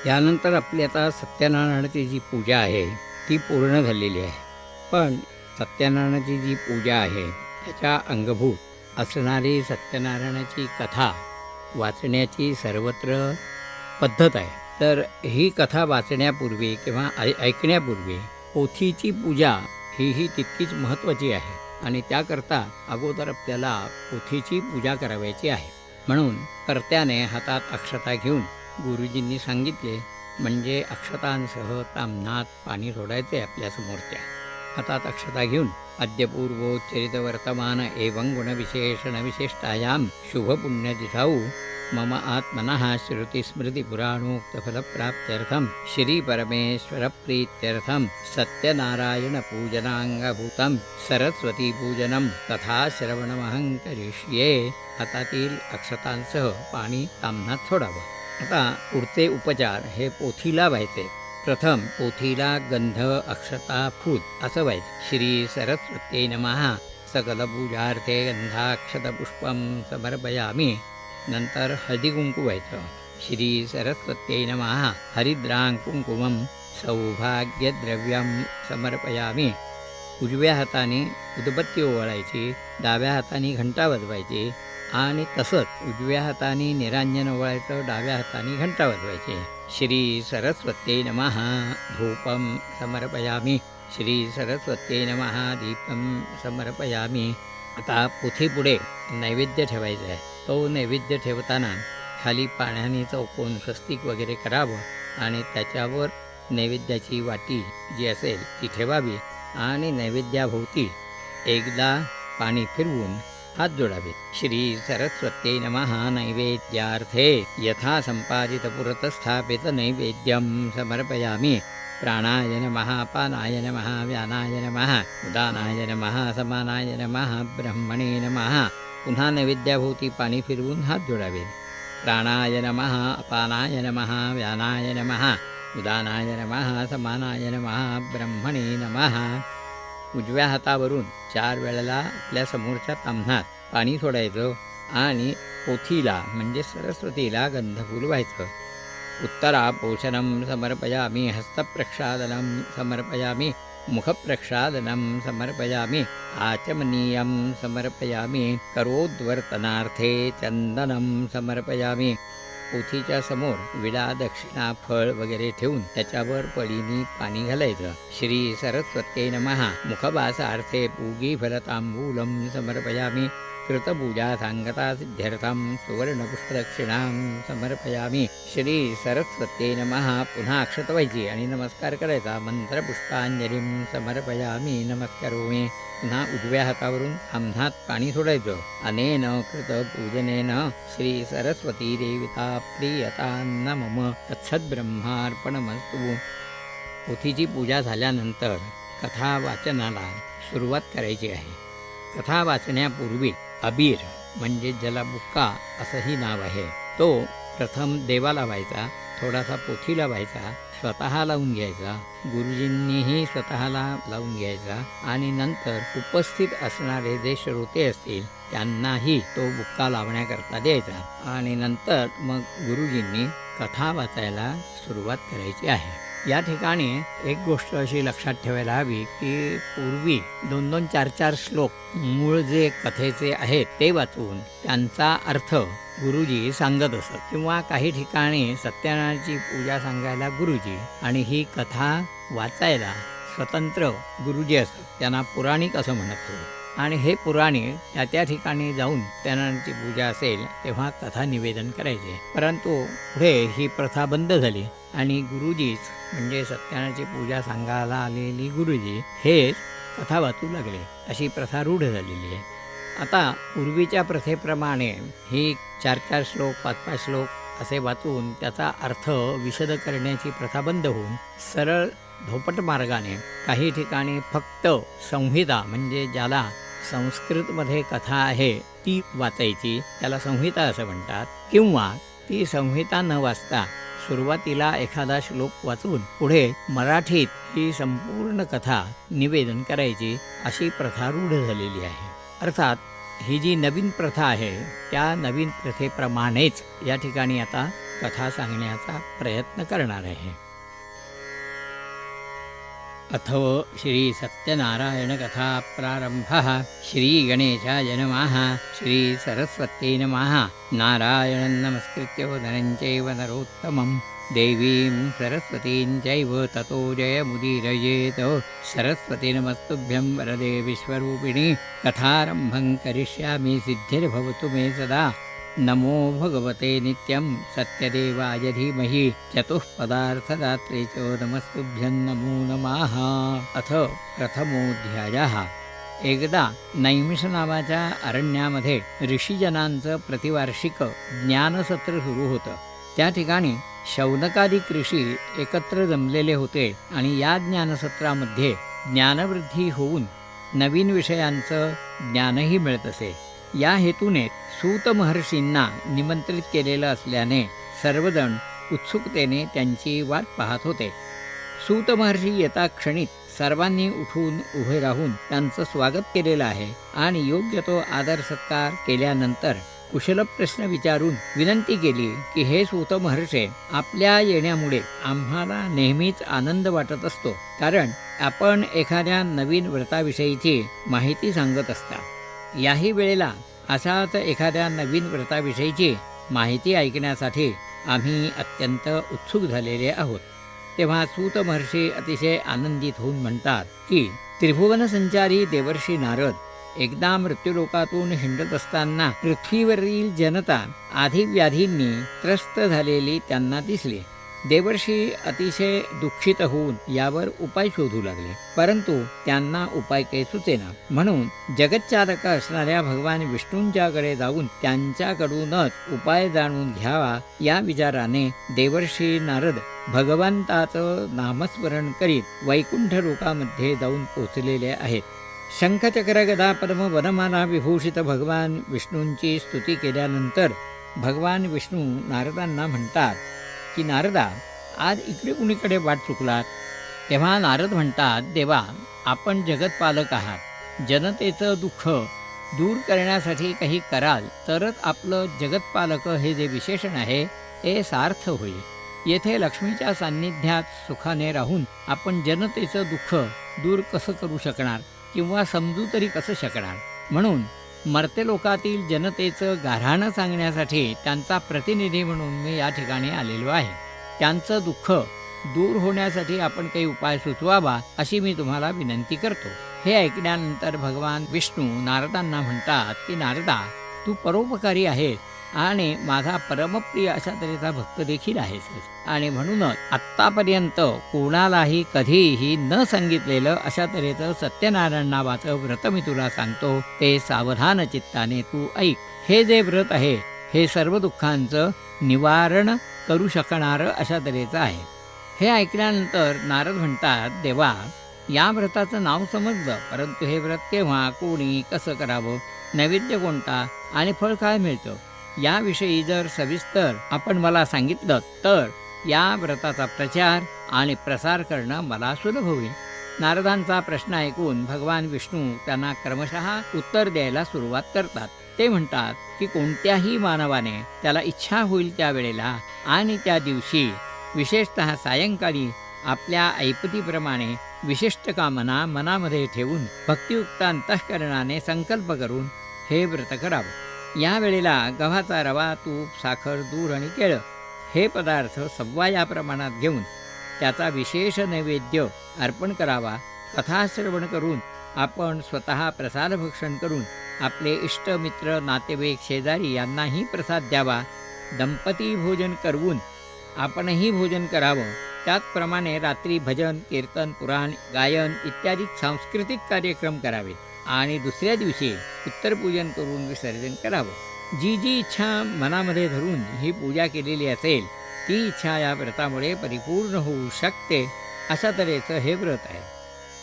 यानंतर आपली आता सत्यनारायणाची जी पूजा आहे ती पूर्ण झालेली आहे. पण सत्यनारायणाची जी पूजा आहे त्याच्या अंगभूत असणारी सत्यनारायणाची कथा वाचण्याची सर्वत्र पद्धत आहे. तर ही कथा वाचण्यापूर्वी किंवा ऐकण्यापूर्वी पोथीची पूजा ही तितकीच महत्त्वाची आहे आणि त्याकरता अगोदर आपल्याला पोथीची पूजा करावयाची आहे. म्हणून कर्त्याने हातात अक्षता घेऊन गुरुजींनी सांगितले म्हणजे अक्षतांसह ताम्हणात पाणी सोडायचे आपल्या समोरच्या. हातात अक्षता घेऊन अद्यपूर्वोच्चरित वर्तमान एवं गुणविशेषणविशिष्टायां शुभपुण्यतिथौ मम आत्मनः श्रुतिस्मृतिपुराणोक्तफलप्राप्त्यर्थं श्रीपरमेश्वरप्रीत्यर्थं सत्यनारायणपूजनांगभूतं सरस्वतीपूजनं तथा श्रवणमहं करिष्ये. हातातील अक्षतांसह पाणी ताम्हणात सोडावं. आता पुढचे उपचार हे पोथीला व्हायचे. प्रथम पोथीला गंध अक्षता फूल असं व्हायचं. श्री सरस्वत्यै नमः सकलपूजार्थे गंधाक्षतपुष्पं समर्पयामि. नंतर हळदी कुंकू व्हायचं. श्री सरस्वत्यै नमः हरिद्रां कुंकुमं सौभाग्यद्रव्यं समर्पयामि. उजव्या हाताने उदबत्ती ओवाळायची, डाव्या हाताने घंटा वाजवायची आणि तसंच उजव्या हाताने निरांजन ओवाळायचं, डाव्या हाताने घंटा वाजवायची. श्री सरस्वत्यै नमः धूपं समर्पयामि. श्री सरस्वत्यै नमः दीपं समर्पयामि. आता पोथीपुढे नैवेद्य ठेवायचा आहे. तो नैवेद्य ठेवताना खाली पाण्याने चौकोन स्वस्तिक वगैरे करावं आणि त्याच्यावर नैवेद्याची वाटी जी असेल ती ठेवावी आणि नैवेद्याभोवती एकदा पाणी फिरवून हात जोडावे. श्री सरस्वत्यै नमः नैवेद्यार्थे यथा संपादितपुरतस्थापित नैवेद्यं समर्पयामि. प्राणाय नमः अपानाय नमः व्यानाय नमः उदानाय नमः समानाय नमः ब्रह्मणे नमः. पुन्हा नैवेद्याभोवती पाणी फिरवून हात जोडावे. प्राणाय नमः अपानाय नमः व्यानाय नमः उदानाय नमः समानाय नमः ब्रह्मणे नमः. उजव्या हातावरून 4 वेळेला आपल्या समोरच्या ताम्हणात पाणी सोडायचं आणि पोथीला म्हणजे सरस्वतीला गंधफूल व्हायचं. उत्तरापोषणं समर्पयामि. हस्तप्रक्षालनं समर्पयामि. मुखप्रक्षालनं समर्पयामि. आचमनीयं समर्पयामि. करोद्वर्तनार्थे चंदनं समर्पयामि. पोथीच्या समोर विडा दक्षिणा फळ वगैरे ठेवून त्याच्यावर पळीनी पाणी घालायचं. श्री सरस्वत्यै नमः मुखवासार्थे पूगीफलतांबूलं समर्पयामि. कृतपूजा सांगता सिद्ध्यर्थं सुवर्णपुष्पदक्षिणां समर्पयामि. श्री सरस्वत्यै नमः. पुन्हा अक्षत व्हायची आणि नमस्कार करायचा. मंत्रपुष्पांजलीं समर्पयामि. नमस्कारोमि. पुन्हा उजव्या हातावरून ताम्हणात पाणी सोडायचं. अनेन कृतपूजनेन श्री सरस्वती देवता प्रीयतान्न मम तत्सद्ब्रह्मार्पणमस्तु. पोथीची पूजा झाल्यानंतर कथा वाचनाला सुरुवात करायची आहे. कथा वाचण्यापूर्वी अबीर म्हणजे ज्याला बुक्का असंही नाव आहे तो प्रथम देवाला व्हायचा, थोडासा पोथीला व्हायचा, स्वतः लावून घ्यायचा, गुरुजींनीही स्वतःला लावून घ्यायचा आणि नंतर उपस्थित असणारे जे श्रोते असतील त्यांनाही तो बुक्का लावण्याकरता द्यायचा आणि नंतर मग गुरुजींनी कथा वाचायला सुरुवात करायची आहे. या ठिकाणी एक गोष्ट अशी लक्षात ठेवायला हवी की पूर्वी 2-2, 4-4 श्लोक मूळ जे कथेचे आहेत ते वाचून त्यांचा अर्थ गुरुजी सांगत असत किंवा काही ठिकाणी सत्यनारायणाची पूजा सांगायला गुरुजी आणि ही कथा वाचायला स्वतंत्र गुरुजी असत. त्यांना पुराणिक असं म्हणत होते आणि हे पुराणी त्या ठिकाणी जाऊन सत्यनारायणाची पूजा असेल तेव्हा कथा निवेदन करायचे. परंतु पुढे ही प्रथा बंद झाली आणि गुरुजीच म्हणजे सत्यनारायणाची पूजा सांगायला आलेली गुरुजी हेच कथा वाचू लागले. अशी प्रथा रूढ झालेली आहे. आता पूर्वीच्या प्रथेप्रमाणे ही 4-4 श्लोक 5-5 श्लोक असे वाचून त्याचा अर्थ विशद करण्याची प्रथा बंद होऊन सरळ धोपट मार्गाने काही ठिकाणी फक्त संहिता म्हणजे ज्याला संस्कृतमध्ये कथा आहे ती वाचायची, त्याला संहिता असं म्हणतात, किंवा ती संहिता न वाचता सुरुवातीला एखादा श्लोक वाचून पुढे मराठीत ही संपूर्ण कथा निवेदन करायची अशी प्रथा रूढ झालेली आहे. अर्थात ही जी नवीन प्रथा आहे त्या नवीन प्रथेप्रमाणेच या ठिकाणी आता कथा सांगण्याचा प्रयत्न करणार आहे. अथो श्री सत्यनारायण कथा प्रारंभः. श्री गणेशाय नमः. श्री सरस्वत्यै नमः. नारायणं नमस्कृत्य नरं चैव नरोत्तमं देवीं सरस्वतीं चैव ततो जयमुदीरयेत्. सरस्वती नमस्तुभ्यं वरदे विश्वरूपिणी. कथारम्भं करिष्यामि सिद्धिर्भवतु मे सदा. नमो भगवते नित्यं सत्यदेवाय धीमहि. चतुःपदार्थदात्रे च नमस्तुभ्यं नमो नमः. अथ प्रथमोऽध्यायः. एकदा नैमिष नावाच्या अरण्यामध्ये ऋषीजनांचं प्रतिवार्षिक ज्ञानसत्र सुरू होतं. त्या ठिकाणी शौनकादिक ऋषी एकत्र जमलेले होते आणि या ज्ञानसत्रामध्ये ज्ञानवृद्धी होऊन नवीन विषयांचं ज्ञानही मिळत असे. या हेतूने सूत महर्षींना निमंत्रित केलेलं असल्याने सर्वजण उत्सुकतेने त्यांची वाट पाहत होते. सूत महर्षी येता क्षणीत सर्वांनी उठून उभे राहून त्यांचं स्वागत केलेलं आहे आणि योग्य तो आदर सत्कार केल्यानंतर कुशल प्रश्न विचारून विनंती केली की हे सूत महर्षे, आपल्या येण्यामुळे आम्हाला नेहमीच आनंद वाटत असतो, कारण आपण एखाद्या नवीन व्रताविषयीची माहिती सांगत असता. याही वेळेला अशाच एखाद्या नवीन व्रताविषयीची माहिती ऐकण्यासाठी आम्ही अत्यंत उत्सुक झालेले आहोत. तेव्हा सूत महर्षी अतिशय आनंदित होऊन म्हणतात की त्रिभुवन संचारी देवर्षी नारद एकदा मृत्यूलोकातून हिंडत असताना पृथ्वीवरील जनता आधिव्याधींनी त्रस्त झालेली त्यांना दिसली. देवर्षी अतिशय दुःखित होऊन यावर उपाय शोधू लागले, परंतु त्यांना उपाय काही सुचेना. म्हणून जगच्चालक असणाऱ्या भगवान विष्णूंच्याकडे जाऊन त्यांच्याकडूनच उपाय जाणून घ्यावा या विचाराने देवर्षी नारद भगवंताचं नामस्मरण करीत वैकुंठ लोकामध्ये जाऊन पोचलेले आहेत. शंखचक्र गदा पद्म वनमाला विभूषित भगवान विष्णूंची स्तुती केल्यानंतर भगवान विष्णू नारदांना म्हणतात की नारदा, आज इकडे कुणीकडे वाट चुकलात? तेव्हा नारद म्हणतात, देवा, आपण जगतपालक आहात. जनतेचं दुःख दूर करण्यासाठी काही कराल तरच आपलं जगतपालक हे जे विशेषण आहे ते सार्थ होईल. येथे लक्ष्मीच्या सान्निध्यात सुखाने राहून आपण जनतेचं दुःख दूर कसं करू शकणार किंवा समजू तरी कसं शकणार? म्हणून मर्त्यलोकातील जनतेचं गाऱ्हाणं सांगण्यासाठी त्यांचा प्रतिनिधी म्हणून मी या ठिकाणी आलेलो आहे. त्यांचं दुःख दूर होण्यासाठी आपण काही उपाय सुचवावा अशी मी तुम्हाला विनंती करतो. हे ऐकल्यानंतर भगवान विष्णू नारदांना म्हणतात की नारदा, तू परोपकारी आहेस आणि माझा परमप्रिय अशा तऱ्हेचा भक्त देखील आहेस, आणि म्हणूनच आत्तापर्यंत कोणालाही कधीही न सांगितलेलं अशा तऱ्हेचं सत्यनारायण नावाचं व्रत मी तुला सांगतो. ते सावधान चित्ताने तू ऐक. हे जे व्रत आहे हे सर्व दुःखांचं निवारण करू शकणारं अशा तऱ्हेचं आहे. हे ऐकल्यानंतर नारद म्हणतात, देवा, या व्रताचं नाव समजलं, परंतु हे व्रत केव्हा, कोणी, कसं करावं, नैवेद्य कोणता आणि फळ काय मिळतं याविषयी जर सविस्तर आपण मला सांगितलं तर या व्रताचा प्रचार आणि प्रसार करणं मला सुलभ होईल. नारदांचा प्रश्न ऐकून भगवान विष्णू त्यांना क्रमशः उत्तर द्यायला सुरुवात करतात. ते म्हणतात की कोणत्याही मानवाने त्याला इच्छा होईल त्यावेळेला आणि त्या दिवशी विशेषतः सायंकाळी आपल्या ऐपतीप्रमाणे विशिष्ट कामना मनामध्ये ठेवून भक्तियुक्त अंतःकरणाने संकल्प करून हे व्रत करावं. या वेळेला गव्हाचा रवा, तूप, साखर, दूध आणि केळं हे पदार्थ सव्वा या प्रमाणात घेऊन त्याचा विशेष नैवेद्य अर्पण करावा. कथाश्रवण करून आपण स्वतः प्रसाद भक्षण करून आपले इष्ट, मित्र, नातेवाईक, शेजारी यांनाही प्रसाद द्यावा. दंपती भोजन करवून आपणही भोजन करावं. त्याचप्रमाणे रात्री भजन, कीर्तन, पुराण, गायन इत्यादी सांस्कृतिक कार्यक्रम करावे आणि दुसऱ्या दिवशी उत्तरपूजन करून विसर्जन करावं. जी जी इच्छा मनामध्ये धरून ही पूजा केलेली असेल ती इच्छा या व्रतामुळे परिपूर्ण होऊ शकते. अशा तऱ्हेचं हे व्रत आहे.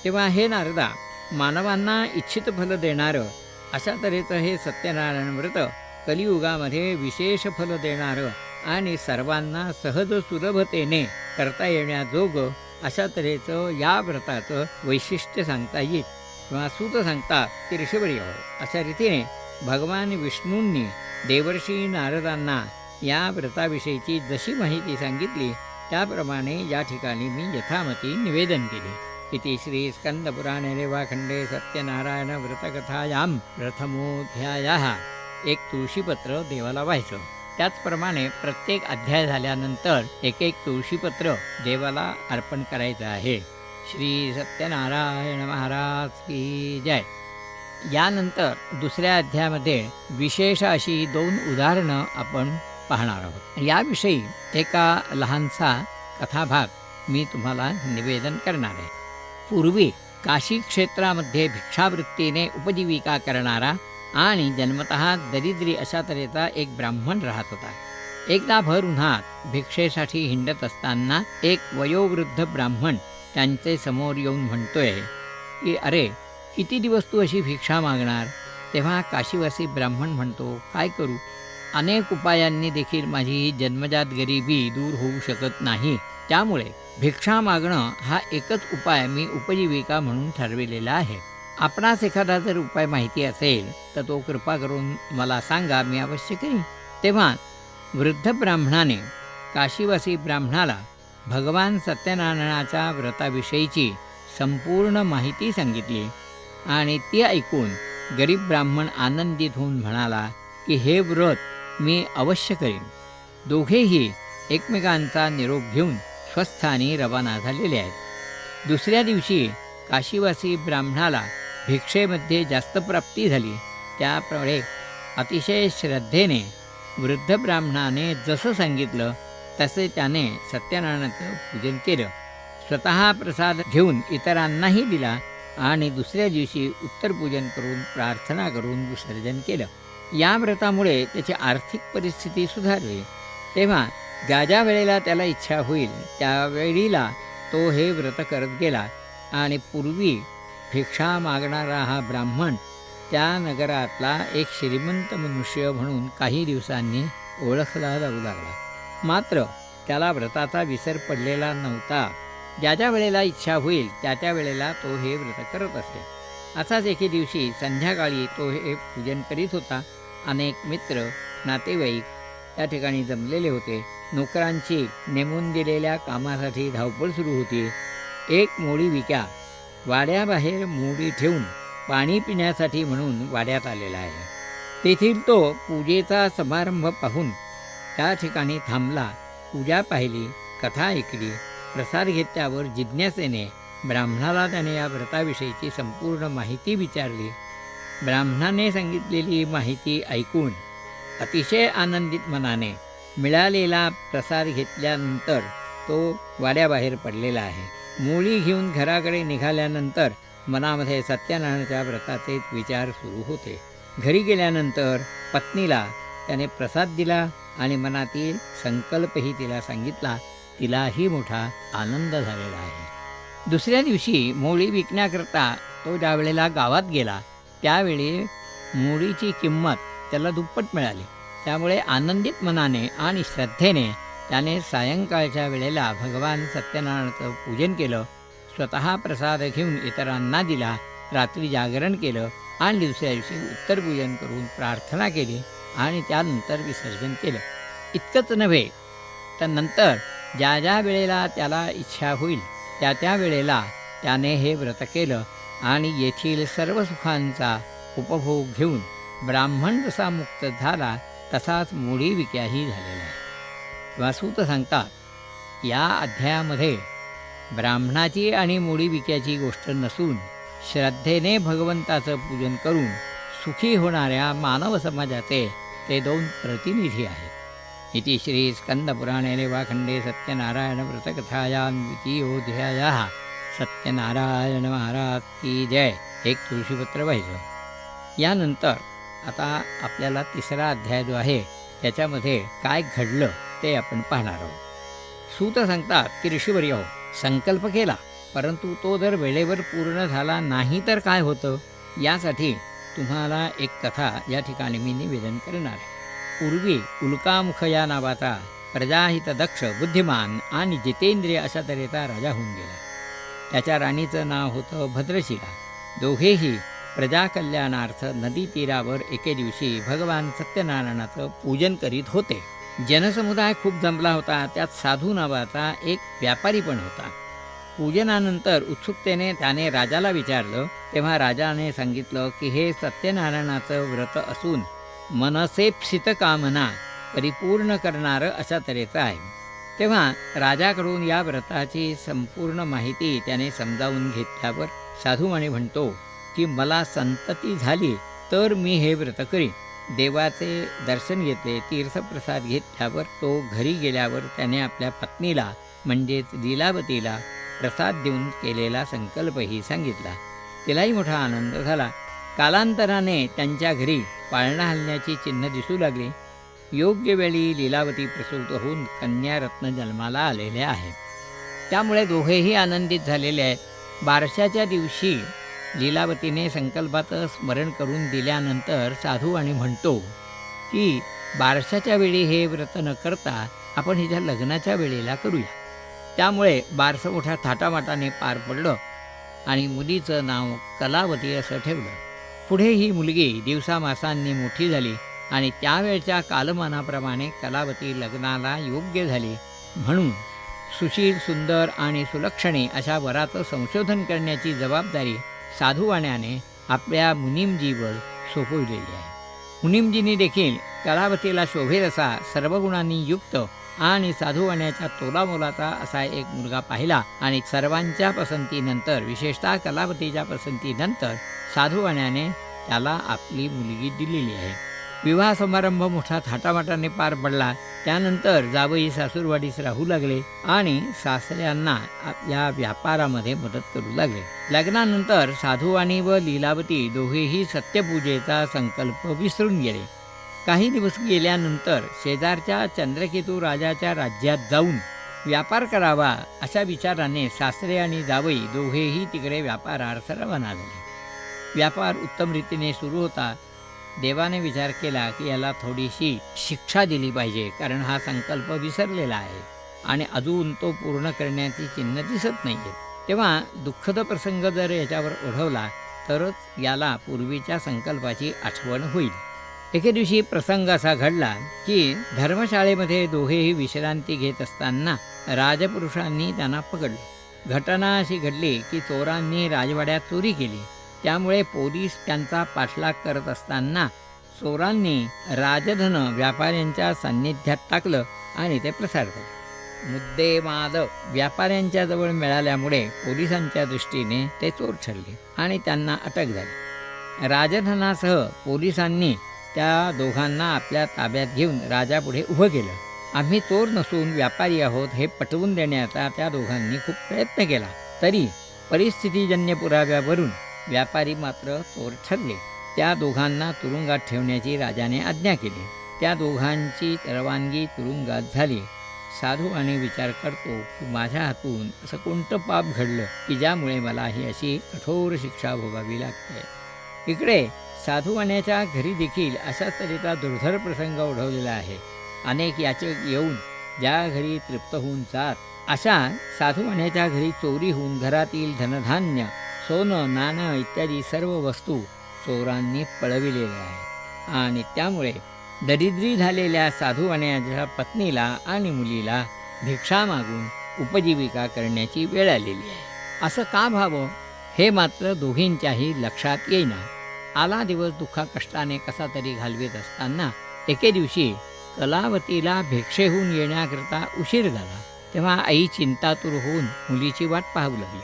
तेव्हा हे नारदा, मानवांना इच्छित फल देणारं अशा तऱ्हेचं हे सत्यनारायण व्रत कलियुगामध्ये विशेष फल देणारं आणि सर्वांना सहज सुलभतेने करता येण्याजोगं अशा तऱ्हेचं या व्रताचं वैशिष्ट्य सांगता येईल. किंवा सूत सांगतात की ऋषीवर्य, अशा रीतीने भगवान विष्णूंनी देवर्षी नारदांना या व्रताविषयीची जशी माहिती सांगितली त्याप्रमाणे या ठिकाणी मी यथामती निवेदन केले. इति श्री स्कंदपुराणे रेवाखंडे सत्यनारायण व्रतकथायां प्रथमोऽध्यायः. एक तुळशीपत्र देवाला व्हायचं. त्याचप्रमाणे प्रत्येक अध्याय झाल्यानंतर एक एक तुळशीपत्र देवाला अर्पण करायचं आहे. श्री सत्यनारायण महाराज की जय. यानंतर दुसऱ्या अध्यायामध्ये विशेष अशी 2 उदाहरणं आपण पाहणार आहोत. याविषयी एका लहानसा कथाभाग मी तुम्हाला निवेदन करणार आहे. पूर्वी काशी क्षेत्रामध्ये भिक्षावृत्तीने उपजीविका करणारा आणि जन्मतः दरिद्री अशा तऱ्हेचा एक ब्राह्मण राहत होता. एकदा भर उन्हात भिक्षेसाठी हिंडत असताना एक वयोवृद्ध ब्राह्मण त्यांचे समोर येऊन म्हणतोय की अरे, किती दिवस तू अशी भिक्षा मागणार? तेव्हा काशीवासी ब्राह्मण म्हणतो, काय करू? अनेक उपायांनी देखील माझी ही जन्मजात गरिबी दूर होऊ शकत नाही. त्यामुळे भिक्षा मागणं हा एकच उपाय मी उपजीविका म्हणून ठरविलेला आहे. आपणास एखादा जर उपाय माहिती असेल तर तो कृपा करून मला सांगा, मी अवश्य करीन. तेव्हा वृद्ध ब्राह्मणाने काशीवासी ब्राह्मणाला भगवान सत्यनारायणाच्या व्रताविषयीची संपूर्ण माहिती सांगितली आणि ती ऐकून गरीब ब्राह्मण आनंदित होऊन म्हणाला की हे व्रत मी अवश्य करीन. दोघेही एकमेकांचा निरोप घेऊन स्वस्थानी रवाना झालेले आहेत. दुसऱ्या दिवशी काशीवासी ब्राह्मणाला भिक्षेमध्ये जास्त प्राप्ती झाली. त्याप्रमाणे अतिशय श्रद्धेने वृद्ध ब्राह्मणाने जसं सांगितलं तसे त्याने सत्यनारायणाचं पूजन केलं. स्वतः प्रसाद घेऊन इतरांनाही दिला आणि दुसऱ्या दिवशी उत्तरपूजन करून प्रार्थना करून विसर्जन केलं. या व्रतामुळे त्याची आर्थिक परिस्थिती सुधारली. तेव्हा ज्या ज्या वेळेला त्याला इच्छा होईल त्यावेळीला तो हे व्रत करत गेला आणि पूर्वी भिक्षा मागणारा हा ब्राह्मण त्या नगरातला एक श्रीमंत मनुष्य म्हणून काही दिवसांनी ओळखला जाऊ लागला. मात्र त्याला व्रताचा विसर पडलेला नव्हता. ज्या ज्या वेळेला इच्छा होईल त्या त्या वेळेला तो हे व्रत करत असे. असाच एके दिवशी संध्याकाळी तो हे पूजन करीत होता. अनेक मित्र नातेवाईक त्या ठिकाणी जमलेले होते. नोकरांची नेमून दिलेल्या कामासाठी धावपळ सुरू होती. एक मोडी विक्या वाड्याबाहेर मोडी ठेवून पाणी पिण्यासाठी म्हणून वाड्यात आलेला आहे. तेथील तो पूजेचा समारंभ पाहून त्या ठिकाणी थांबला. पूजा पाहिली, कथा ऐकली. प्रसाद घेतल्यावर जिज्ञासेने ब्राह्मणाला त्याने या व्रताविषयीची संपूर्ण माहिती विचारली. ब्राह्मणाने सांगितलेली माहिती ऐकून अतिशय आनंदित मनाने मिळालेला प्रसाद घेतल्यानंतर तो वाड्याबाहेर पडलेला आहे. मोळी घेऊन घराकडे निघाल्यानंतर मनामध्ये सत्यनारायणाच्या व्रताचे विचार सुरू होते. घरी गेल्यानंतर पत्नीला त्याने प्रसाद दिला आणि मनातील संकल्पही तिला सांगितला. तिलाही मोठा आनंद झालेला आहे. दुसऱ्या दिवशी मोळी विकण्याकरता तो ज्या वेळेला गावात गेला त्यावेळी मोळीची किंमत त्याला दुप्पट मिळाली. त्यामुळे आनंदित मनाने आणि श्रद्धेने त्याने सायंकाळच्या वेळेला भगवान सत्यनारायणाचं पूजन केलं. स्वतः प्रसाद घेऊन इतरांना दिला. रात्री जागरण केलं आणि दुसऱ्या दिवशी उत्तरपूजन करून प्रार्थना केली आणि त्यानंतर विसर्जन केलं. इतकंच नव्हे तर नंतर ज्या ज्या वेळेला त्याला इच्छा होईल त्या त्या वेळेला त्याने हे व्रत केलं आणि येथील सर्व सुखांचा उपभोग घेऊन ब्राह्मण जसा मुक्त झाला तसाच मोडी विक्याही झालेला आहे. वासूत सांगतात या अध्यायामध्ये ब्राह्मणाची आणि मोडी विक्याची गोष्ट नसून श्रद्धेने भगवंताचं पूजन करून सुखी होणाऱ्या मानव समाजाचे ते 2 प्रतिनिधी आहेत. इति श्री स्कंदपुराणे रेवाखंडे सत्यनारायण व्रतकथायां द्वितीयोऽध्यायः. सत्यनारायण महाराज की जय. एक तुळशीपत्र व्हायचं. यानंतर आता आपल्याला 3रा अध्याय जो आहे त्याच्यामध्ये काय घडलं ते आपण पाहणार आहोत. सूत सांगतात की ऋषीवर्य हो, संकल्प केला परंतु तो जर वेळेवर पूर्ण झाला नाही तर काय होतं, यासाठी तुम्हाला एक कथा या ठिकाणी मी निवेदन करणार आहे. पूर्वी उल्कामुख या नावाचा प्रजाहितदक्ष, बुद्धिमान आणि जितेंद्रिय अशा तऱ्हेचा राजा होऊन गेला. त्याच्या राणीचं नाव होतं भद्रशिला. दोघेही प्रजाकल्याणार्थ नदी तीरावर एके दिवशी भगवान सत्यनारायणाचं पूजन करीत होते. जनसमुदाय खूप जमला होता. त्यात साधू नावाचा एक व्यापारी पण होता. पूजनानंतर उत्सुकतेने त्याने राजाला विचारलं. तेव्हा राजाने सांगितलं की हे सत्यनारायणाचं व्रत असून मनसेप्सित कामना परिपूर्ण करणारं अशा तऱ्हेचं आहे. तेव्हा राजाकडून या व्रताची संपूर्ण माहिती त्याने समजावून घेतल्यावर साधूमाने म्हणतो की मला संतती झाली तर मी हे व्रत करीन. देवाचे दर्शन घेतले, तीर्थप्रसाद घेतल्यावर तो घरी गेल्यावर त्याने आपल्या पत्नीला म्हणजेच लीलावतीला प्रसाद देऊन केलेला संकल्पही सांगितला. तिलाही मोठा आनंद झाला. कालांतराने त्यांच्या घरी पाळणा हलण्याची चिन्ह दिसू लागली. योग्य वेळी लीलावती प्रसूत होऊन कन्यारत्न जन्माला आलेले आहे. त्यामुळे दोघेही आनंदित झालेले आहेत. बारशाच्या दिवशी लीलावतीने संकल्पाचं स्मरण करून दिल्यानंतर साधू आणि म्हणतो की बारशाच्या वेळी हे व्रत न करता आपण हिच्या लग्नाच्या वेळेला करूया. त्यामुळे बारसं मोठ्या थाटामाटाने पार पडलं आणि मुलीचं नाव कलावती असं ठेवलं. पुढे ही मुलगी दिवसामासांनी मोठी झाली आणि त्यावेळच्या कालमानाप्रमाणे कलावती लग्नाला योग्य झाली. म्हणून सुशील, सुंदर आणि सुलक्षणी अशा वराचं संशोधन करण्याची जबाबदारी साधूवाण्याने आपल्या मुनीमजीवर सोपवलेली आहे. मुनीमजींनी देखील कलावतीला शोभेल असा सर्व गुणांनी युक्त आणि साधूवाण्याच्या तोलामोलाचा असा एक मुलगा पाहिला आणि सर्वांच्या पसंतीनंतर, विशेषतः कलावतीच्या पसंतीनंतर साधूवाण्याने त्याला आपली मुलगी दिलेली आहे. विवाह समारंभ मोठा थाटामाटाने पार पडला. त्यानंतर जावई सासूरवाडीस राहू लागले आणि सासऱ्यांना या व्यापारामध्ये मदत करू लागले. लग्नानंतर साधूवाणी व लीलावती दोघेही सत्यपूजेचा संकल्प विसरून गेले. काही दिवस गेल्यानंतर शेजारच्या चंद्रकेतू राजाच्या राज्यात जाऊन व्यापार करावा अशा विचाराने सासरे आणि जावई दोघेही तिकडे व्यापारार्थ रवाना झाले. व्यापार उत्तम रीतीने सुरू होता. देवाने विचार केला की याला थोडीशी शिक्षा दिली पाहिजे, कारण हा संकल्प विसरलेला आहे आणि अजून तो पूर्ण करण्याची चिन्ह दिसत नाही आहे. तेव्हा दुःखद प्रसंग जर याच्यावर ओढवला तरच याला पूर्वीच्या संकल्पाची आठवण होईल. एके दिवशी प्रसंग असा घडला की धर्मशाळेमध्ये दोघेही विश्रांती घेत असताना राजपुरुषांनी त्यांना पकडले. घटना अशी घडली की चोरांनी राजवाड्यात चोरी केली. त्यामुळे पोलीस त्यांचा पाठलाग करत असताना चोरांनी राजधन व्यापाऱ्यांच्या सान्निध्यात टाकलं आणि ते पसार झाले. मुद्देमाद व्यापाऱ्यांच्या जवळ मिळाल्यामुळे पोलिसांच्या दृष्टीने ते चोर ठरले आणि त्यांना अटक झाली. राजधनासह पोलिसांनी त्या दोघांना आपल्या ताब्यात घेऊन राजापुढे उभं केलं. आम्ही चोर नसून व्यापारी आहोत हे पटवून देण्याचा त्या दोघांनी खूप प्रयत्न केला. तरी परिस्थितीजन्य पुराव्यावरून व्यापारी मात्र चोर ठरले. त्या दोघांना तुरुंगात ठेवण्याची राजाने आज्ञा केली. त्या दोघांची रवानगी तुरुंगात झाली. साधू आणि विचार करतो की माझ्या हातून असं कोणतं पाप घडलं की ज्यामुळे मला ही अशी कठोर शिक्षा भोगावी लागते. इकडे साधूवाण्याच्या घरी देखील अशाच तऱ्हेचा दुर्धर प्रसंग ओढवलेला आहे. अनेक याचक येऊन ज्या घरी तृप्त होऊन जात, अशा साधूवाण्याच्या घरी चोरी होऊन घरातील धनधान्य, सोनं, नाणं इत्यादी सर्व वस्तू चोरांनी पळविलेल्या आहेत आणि त्यामुळे दरिद्री झालेल्या साधूवाण्याच्या पत्नीला आणि मुलीला भिक्षा मागून उपजीविका करण्याची वेळ आलेली आहे. असं का व्हावं हे मात्र दोघींच्याही लक्षात येईना. आला दिवस दुःखा कष्टाने कसा तरी घालवीत असताना एके दिवशी कलावतीला भिक्षेहून येण्याकरता उशीर झाला. तेव्हा आई चिंतातूर होऊन मुलीची वाट पाहू लागली.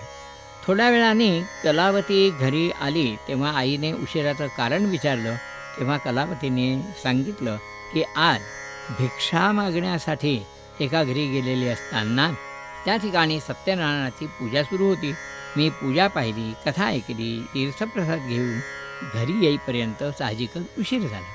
थोड्या वेळाने कलावती घरी आली तेव्हा आईने उशिराचं कारण विचारलं. तेव्हा कलावतीने सांगितलं की आज भिक्षा मागण्यासाठी एका घरी गेलेली असताना त्या ठिकाणी सत्यनारायणाची पूजा सुरू होती. मी पूजा पाहिली, कथा ऐकली, तीर्थप्रसाद घेऊन घरी येईपर्यंत साहजिकच उशीर झाला.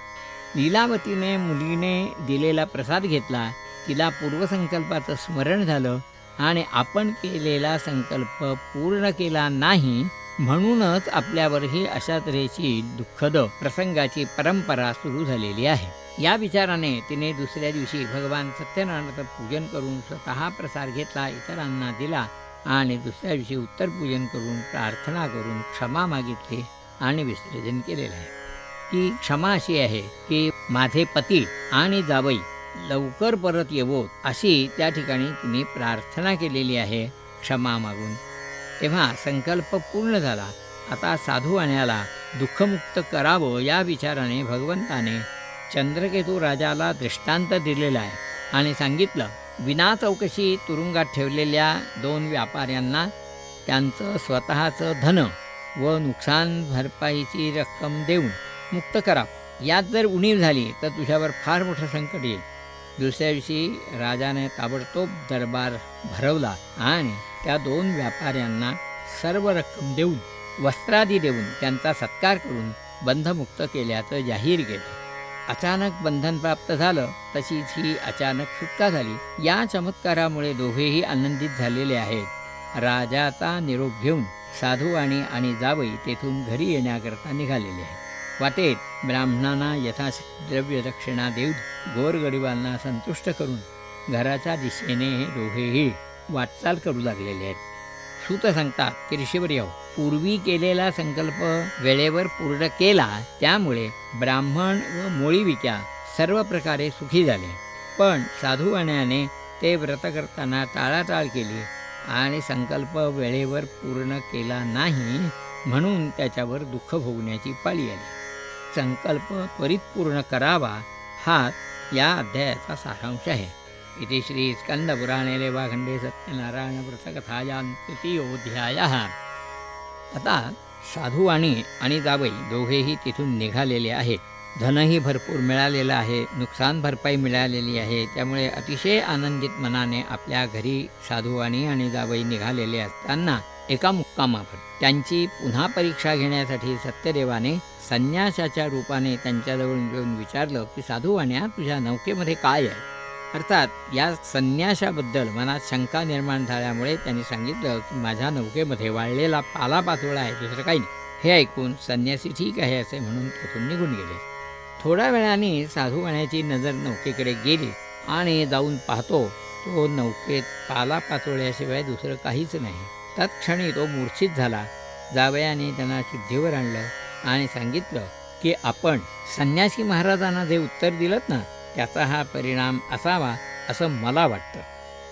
लीलावतीने मुलीने दिलेला प्रसाद घेतला. तिला पूर्वसंकल्पाचं स्मरण झालं आणि आपण केलेला संकल्प पूर्ण केला नाही, म्हणूनच आपल्यावरही अशा तऱ्हेची दुःखद प्रसंगाची परंपरा सुरू झालेली आहे. या विचाराने तिने दुसऱ्या दिवशी भगवान सत्यनारायणाचं पूजन करून स्वतः प्रसाद घेतला, इतरांना दिला आणि दुसऱ्या दिवशी उत्तरपूजन करून प्रार्थना करून क्षमा मागितली आणि विसर्जन केलेलं आहे. ती क्षमा अशी आहे की माझे पती आणि जावई लवकर परत येवोत अशी त्या ठिकाणी तिने प्रार्थना केलेली आहे क्षमा मागून. तेव्हा संकल्प पूर्ण झाला. आता साधूवाण्याला दुःखमुक्त करावं या विचाराने भगवंताने चंद्रकेतू राजाला दृष्टांत दिलेला आहे आणि सांगितलं, विना चौकशी तुरुंगात ठेवलेल्या 2 व्यापाऱ्यांना त्यांचं स्वतःचं धन व नुकसान भरपाईची रक्कम देऊन मुक्त करा. यात जर उणीव झाली तर तुझ्यावर फार मोठं संकट येईल. दुसऱ्या दिवशी राजाने ताबडतोब दरबार भरवला आणि त्या 2 व्यापाऱ्यांना सर्व रक्कम देऊन वस्त्रादी देऊन त्यांचा सत्कार करून बंधमुक्त केल्याचं जाहीर केलं. अचानक बंधन प्राप्त झालं, तशीच ही अचानक सुटका झाली. या चमत्कारामुळे दोघेही आनंदित झालेले आहेत. राजाचा निरोप घेऊन साधूवाणी आणि जावई तेथून घरी येण्याकरता निघालेले आहेत. वाटेत ब्राह्मणांना यथाशक्ती द्रव्य दक्षिणा देऊन गोरगरिबांना संतुष्ट करून घराच्या दिशेने हे दोघेही वाटचाल करू लागलेले आहेत. सूत सांगतात की ऋषीवर्य, पूर्वी केलेला संकल्प वेळेवर पूर्ण केला, त्यामुळे ब्राह्मण व मोळीविक्या सर्व प्रकारे सुखी झाले. पण साधूवाण्याने ते व्रत करताना टाळाटाळ केली आणि संकल्प वेळेवर पूर्ण केला नाही, म्हणून त्याच्यावर दुःख भोगण्याची पाळी आली. संकल्प त्वरित पूर्ण करावा हा या अध्यायाचा सारांश आहे. इति श्री स्कंदपुराणे रेवाखंडे सत्यनारायण व्रतकथायां तृतीयोऽध्यायः. आता साधूवाणी आणि जावई दोघेही तिथून निघालेले आहेत. धनही भरपूर मिळालेलं आहे, नुकसान भरपाई मिळालेली आहे. त्यामुळे अतिशय आनंदित मनाने आपल्या घरी साधूवाणी आणि जावई निघालेले असताना एका मुक्कामावर त्यांची पुन्हा परीक्षा घेण्यासाठी सत्यदेवाने संन्यासाच्या रूपाने त्यांच्याजवळ येऊन विचारलं की साधूवाण्या, तुझ्या नौकेमध्ये काय आहे? अर्थात या संन्यासाबद्दल मनात शंका निर्माण झाल्यामुळे त्यांनी सांगितलं की माझ्या नौकेमध्ये वाळलेला पालापाचोळा आहे, दुसरं काही नाही. हे ऐकून संन्यासी ठीक आहे असे म्हणून तिथून निघून गेले. थोड्या वेळाने साधूवाण्याची नजर नौकेकडे गेली आणि जाऊन पाहतो तो नौकेत पालापाचोळ्याशिवाय दुसरं काहीच नाही. तत्क्षणी तो मूर्छित झाला. जावयाने त्यांना शुद्धीवर आणलं आणि सांगितलं की आपण संन्यासी महाराजांना जे उत्तर दिलं ना, त्याचा हा परिणाम असावा असं मला वाटतं.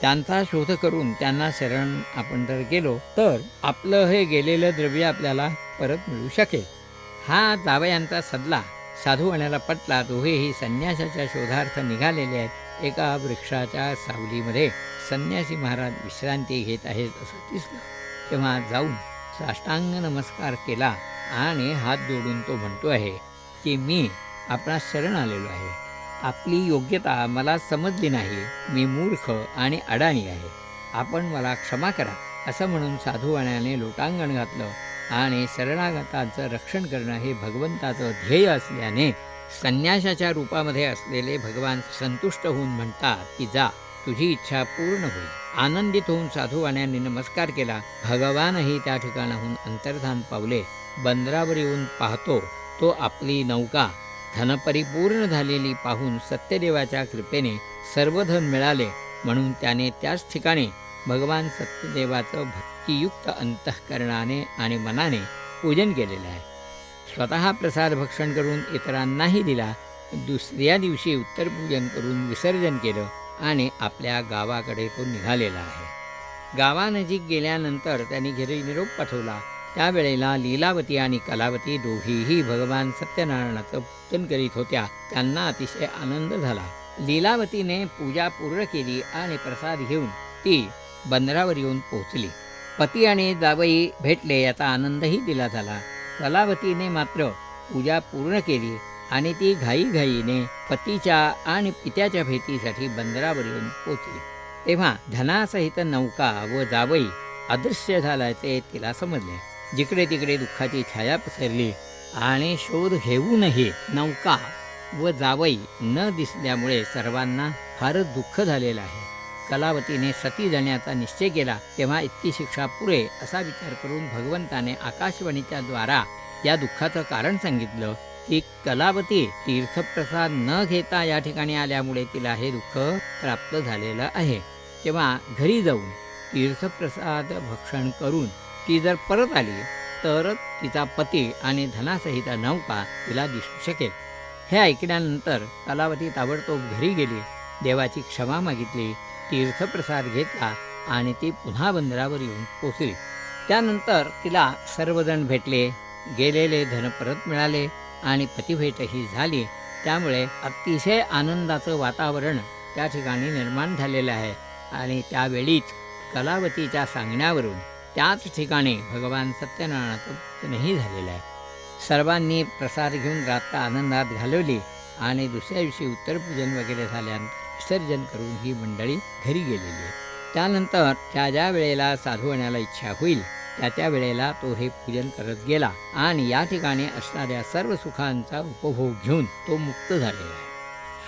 त्यांचा शोध करून त्यांना शरण आपण जर गेलो तर आपलं हे गेलेलं द्रव्य आपल्याला परत मिळू शकेल. हा जावयांचा सल्ला साधूवाण्याला पटला. दोघेही संन्यासाच्या शोधार्थ निघालेले आहेत. एका वृक्षाच्या सावलीमध्ये संन्यासी महाराज विश्रांती घेत आहेत असं दिसलं. तेव्हा जाऊन साष्टांग नमस्कार केला आणि हात जोडून तो म्हणतो आहे की मी आपणास शरण आलेलो आहे. आपली योग्यता मला समजली नाही, मी मूर्ख आणि अडाणी आहे, आपण मला क्षमा करा असं म्हणून साधूवाण्याने लोटांगण घातलं. आणि शरणागतांचं रक्षण करणं हे भगवंताचं ध्येय असल्याने संन्यासाच्या रूपामध्ये असलेले भगवान संतुष्ट होऊन म्हणतात की जा, तुझी इच्छा पूर्ण होईल. आनंदित होऊन साधूवाण्याने नमस्कार केला. भगवानही त्या ठिकाणाहून अंतर्धान पावले. बंदरावर येऊन पाहतो तो आपली नौका धनपरिपूर्ण झालेली पाहून सत्यदेवाच्या कृपेने सर्व धन मिळाले म्हणून त्याने त्याच ठिकाणी भगवान सत्यदेवाचं भक्तियुक्त अंतःकरणाने आणि मनाने पूजन केलेलं आहे. स्वतः प्रसाद भक्षण करून इतरांनाही दिला. दुसऱ्या दिवशी उत्तरपूजन करून विसर्जन केलं आणि आपल्या गावाकडे तो निघालेला आहे. गावानजीक गेल्यानंतर त्यांनी घरी निरोप पाठवला. त्यावेळेला लीलावती आणि कलावती दोघीही भगवान सत्यनारायणाचं पूजन करीत होत्या. त्यांना अतिशय आनंद झाला. लीलावतीने पूजा पूर्ण केली आणि प्रसाद घेऊन ती बंदरावर येऊन पोहोचली. पती आणि जावई भेटले याचा आनंदही तिला झाला. कलावतीने मात्र पूजा पूर्ण केली आणि ती घाईघाईने पतीच्या आणि पित्याच्या भेटीसाठी बंदरावर येऊन पोचली. तेव्हा धनासहित नौका व जावई अदृश्य झाल्याचे तिला समजले. जिकडे तिकडे दुःखाची छाया पसरली आणि शोध घेऊनही नौका व जावई न दिसल्यामुळे सर्वांना फारच दुःख झालेलं आहे. कलावतीने सती जाण्याचा निश्चय केला. तेव्हा इतकी शिक्षा पुरे असा विचार करून भगवंताने आकाशवाणीच्या द्वारा या दुःखाचं कारण सांगितलं की कलावती तीर्थप्रसाद न घेता या ठिकाणी आल्यामुळे तिला हे दुःख प्राप्त झालेलं आहे. तेव्हा घरी जाऊन तीर्थप्रसाद भक्षण करून ती जर परत आली तर तिचा पती आणि धनासहित नौका तिला दिसू शकेल. हे ऐकल्यानंतर कलावती ताबडतोब घरी गेली देवाची क्षमा मागितली, तीर्थप्रसाद घेतला आणि ती पुन्हा बंदरावर येऊन पोचली. त्यानंतर तिला सर्वजण भेटले, गेलेले धन परत मिळाले आणि पतिभेटही झाली. त्यामुळे अतिशय आनंदाचं वातावरण त्या ठिकाणी निर्माण झालेलं आहे. आणि त्यावेळीच कलावतीच्या सांगण्यावरून त्याच ठिकाणी भगवान सत्यनारायणाचं पूजनही झालेलं आहे. सर्वांनी प्रसाद घेऊन रात्र आनंदात घालवली आणि दुसऱ्या दिवशी उत्तरपूजन वगैरे झाल्यानंतर विसर्जन करून ही मंडळी घरी गेलेली आहे. त्यानंतर त्या ज्या वेळेला साधू होण्याला इच्छा होईल त्या वेळेला तो हे पूजन करत गेला आणि या ठिकाणी असणाऱ्या सर्व सुखांचा उपभोग घेऊन तो मुक्त झालेला आहे.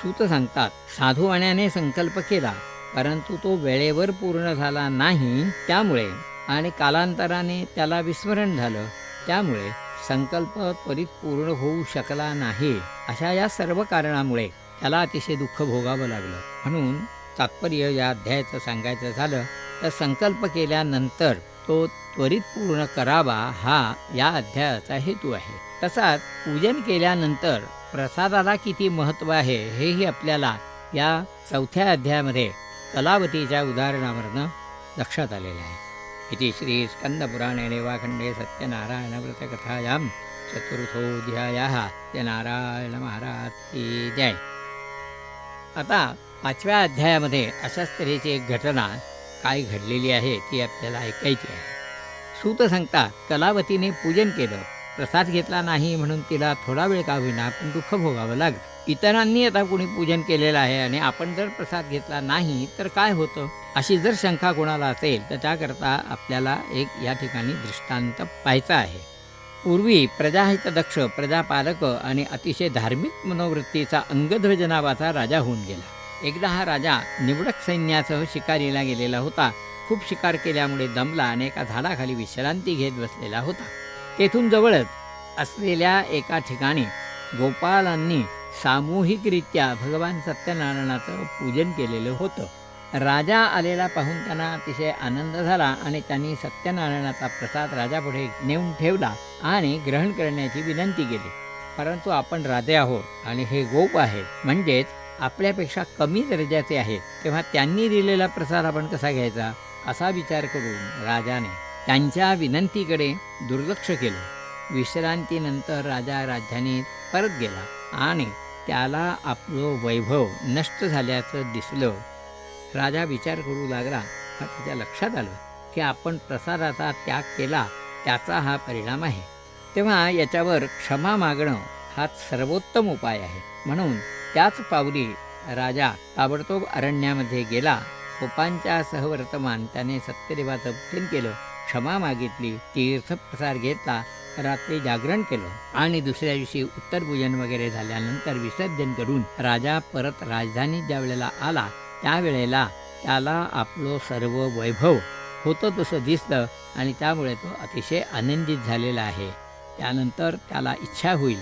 सूत सांगतात, साधूवाण्याने संकल्प केला परंतु तो वेळेवर पूर्ण झाला नाही, त्यामुळे आणि कालांतराने त्याला विस्मरण झालं, त्यामुळे संकल्प त्वरित पूर्ण होऊ शकला नाही. अशा या सर्व कारणामुळे त्याला अतिशय दुःख भोगावं लागलं. म्हणून तात्पर्य या अध्यायाचं सांगायचं झालं तर संकल्प केल्यानंतर तो त्वरित पूर्ण करावा हा या अध्यायाचा हेतू आहे. तसाच पूजन केल्यानंतर प्रसादाला किती महत्त्व आहे हेही आपल्याला या 4थ्या अध्यायामध्ये कलावतीच्या उदाहरणावरनं लक्षात आलेलं आहे. इति श्री स्कंदपुराणे रेवाखंडे सत्यनारायण व्रतकथायां चतुर्थोऽध्यायः. सत्यनारायण महाराज की जय. आता 5व्या अध्यायामध्ये अशाच तऱ्हेची एक घटना काय घडलेली आहे ती आपल्याला ऐकायची आहे. सूत सांगतात, कलावतीने पूजन केलं, प्रसाद घेतला नाही म्हणून तिला थोडा वेळ का होईना पण दुःख भोगावं लागलं. इतरांनी आता कोणी पूजन केलेलं आहे आणि आपण जर प्रसाद घेतला नाही तर काय होतं, अशी जर शंका कोणाला असेल तर त्याकरता आपल्याला एक या ठिकाणी दृष्टांत पाहायचा आहे. पूर्वी प्रजाहितदक्ष, प्रजापालक आणि अतिशय धार्मिक मनोवृत्तीचा अंगध्वज नावाचा राजा होऊन गेला. एकदा हा राजा निवडक सैन्यासह शिकारीला गेलेला होता. खूप शिकार केल्यामुळे दमला आणि एका झाडाखाली विश्रांती घेत बसलेला होता. तेथून जवळच असलेल्या एका ठिकाणी गोपालांनी सामूहिकरित्या भगवान सत्यनारायणाचं पूजन केलेलं होतं. राजा आलेला पाहून त्यांना अतिशय आनंद झाला आणि त्यांनी सत्यनारायणाचा प्रसाद राजापुढे नेऊन ठेवला आणि ग्रहण करण्याची विनंती केली. परंतु आपण राजे आहोत आणि हे गोप आहेत, म्हणजेच आपल्यापेक्षा कमी दर्जाचे आहेत, तेव्हा त्यांनी दिलेला प्रसाद आपण कसा घ्यायचा असा विचार करून राजाने त्यांच्या विनंतीकडे दुर्लक्ष केलं. विश्रांतीनंतर राजा राजधानीत परत गेला आणि त्याला आपलं वैभव नष्ट झाल्याचं दिसलं. राजा विचार करू लागला. त्याच्या लक्षात आलं की आपण प्रसादाचा त्याग केला त्याचा हा परिणाम आहे. तेव्हा याच्यावर क्षमा मागणं हाच सर्वोत्तम उपाय आहे. म्हणून त्याच पावली राजा ताबडतोब अरण्यामध्ये गेला. गोपांच्या सहवर्तमान त्याने सत्यदेवाचं पूजन केलं, क्षमा मागितली, तीर्थप्रसाद घेतला, रात्री जागरण केलं आणि दुसऱ्या दिवशी उत्तरपूजन वगैरे झाल्यानंतर विसर्जन करून राजा परत राजधानीत ज्या वेळेला आला त्यावेळेला त्याला आपलं सर्व वैभव होतं तसं दिसलं आणि त्यामुळे तो अतिशय आनंदित झालेला आहे. त्यानंतर त्याला इच्छा होईल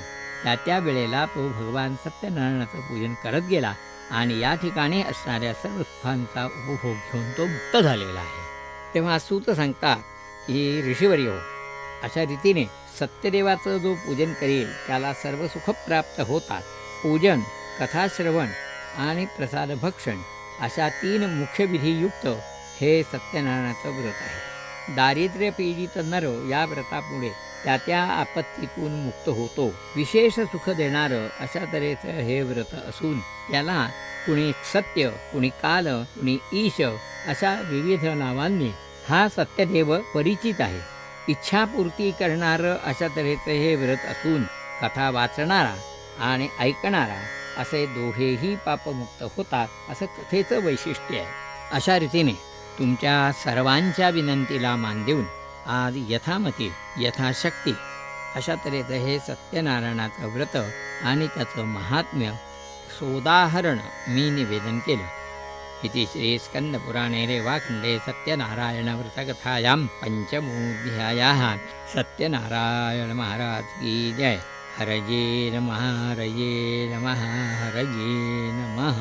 त्या वेळेला तो भगवान सत्यनारायणाचं पूजन करत गेला आणि या ठिकाणी असणाऱ्या सर्व सुखांचा उपभोग घेऊन तो मुक्त झालेला आहे. तेव्हा सूत सांगतात की ऋषीवर्य हो, अशा रीतीने सत्यदेवाचं जो पूजन करेल त्याला सर्व सुख प्राप्त होतात. पूजन, कथाश्रवण आणि प्रसाद भक्षण अशा 3 मुख्य विधीयुक्त हे सत्यनारायणाचं व्रत आहे. दारिद्र्य पीडित नर या व्रतापुढे त्या आपत्तीतून मुक्त होतो. विशेष सुख देणारं अशा तऱ्हेचं हे व्रत असून याला कुणी सत्य, कुणी काल, कुणी ईश अशा विविध नावांनी हा सत्यदेव परिचित आहे. इच्छापूर्ती करणारं अशा तऱ्हेचं हे व्रत असून कथा वाचणारा आणि ऐकणारा असे दोघेही पापमुक्त होतात असं कथेचं वैशिष्ट्य आहे. अशा रीतीने तुमच्या सर्वांच्या विनंतीला मान देऊन आज यथामती यथाशक्ती अशा तऱ्हेचं हे सत्यनारायणाचं व्रत आणि त्याचं महात्म्य सोदाहरण मी निवेदन केलं. इति श्री स्कंदपुराणे रेवाखंडे सत्यनारायण व्रतकथायां 5मोऽध्यायः. सत्यनारायण महाराज की जय. हरये नमः, हरये नमः, हरये नमः.